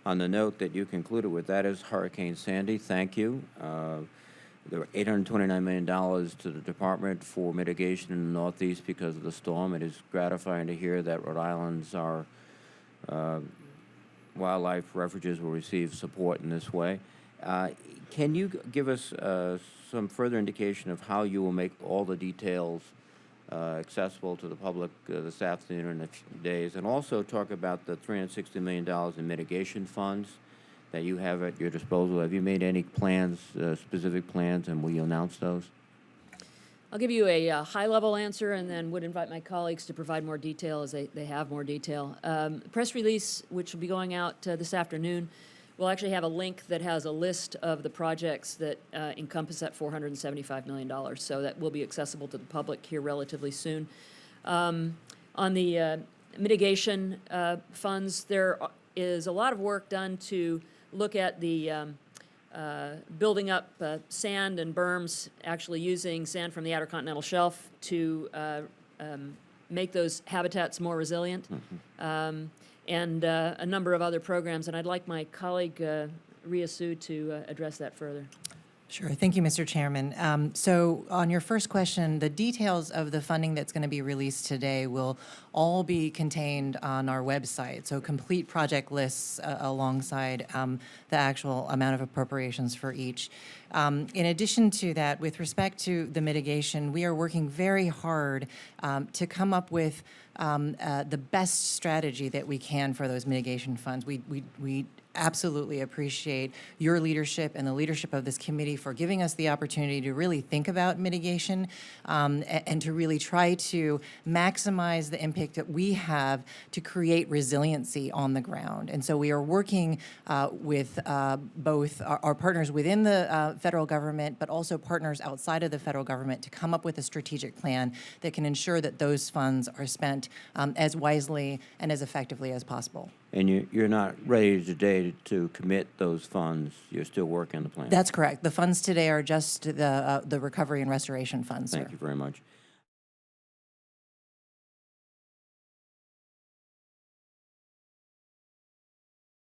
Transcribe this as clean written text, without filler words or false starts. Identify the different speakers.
Speaker 1: On the note that you concluded with, that is Hurricane Sandy. Thank you. There were $829 million to the department for mitigation in the Northeast because of the storm. It is gratifying to hear that Rhode Island's wildlife refuges will receive support in this way. Can you give us some further indication of how you will make all the details accessible to the public this afternoon and a few days, and also talk about the $360 million in mitigation funds that you have at your disposal? Have you made any plans, specific plans, and will you announce those?
Speaker 2: I'll give you a high-level answer and then would invite my colleagues to provide more detail as they have more detail. Press release, which will be going out this afternoon, will actually have a link that has a list of the projects that encompass that $475 million. So that will be accessible to the public here relatively soon. On the mitigation funds, there is a lot of work done to look at the building up sand and berms, actually using sand from the Outer Continental Shelf to make those habitats more resilient. And a number of other programs, and I'd like my colleague Ria Su to address that further.
Speaker 3: Sure. Thank you, Mr. Chairman. So on your first question, the details of the funding that's going to be released today will all be contained on our website. So complete project lists alongside the actual amount of appropriations for each. In addition to that, with respect to the mitigation, we are working very hard to come up with the best strategy that we can for those mitigation funds. We absolutely appreciate your leadership and the leadership of this committee for giving us the opportunity to really think about mitigation and to really try to maximize the impact that we have to create resiliency on the ground. And so we are working with both our partners within the federal government, but also partners outside of the federal government to come up with a strategic plan that can ensure that those funds are spent as wisely and as effectively as possible.
Speaker 1: And you're not ready today to commit those funds. You're still working on the plan.
Speaker 3: That's correct. The funds today are just the recovery and restoration funds, sir.
Speaker 1: Thank you very much.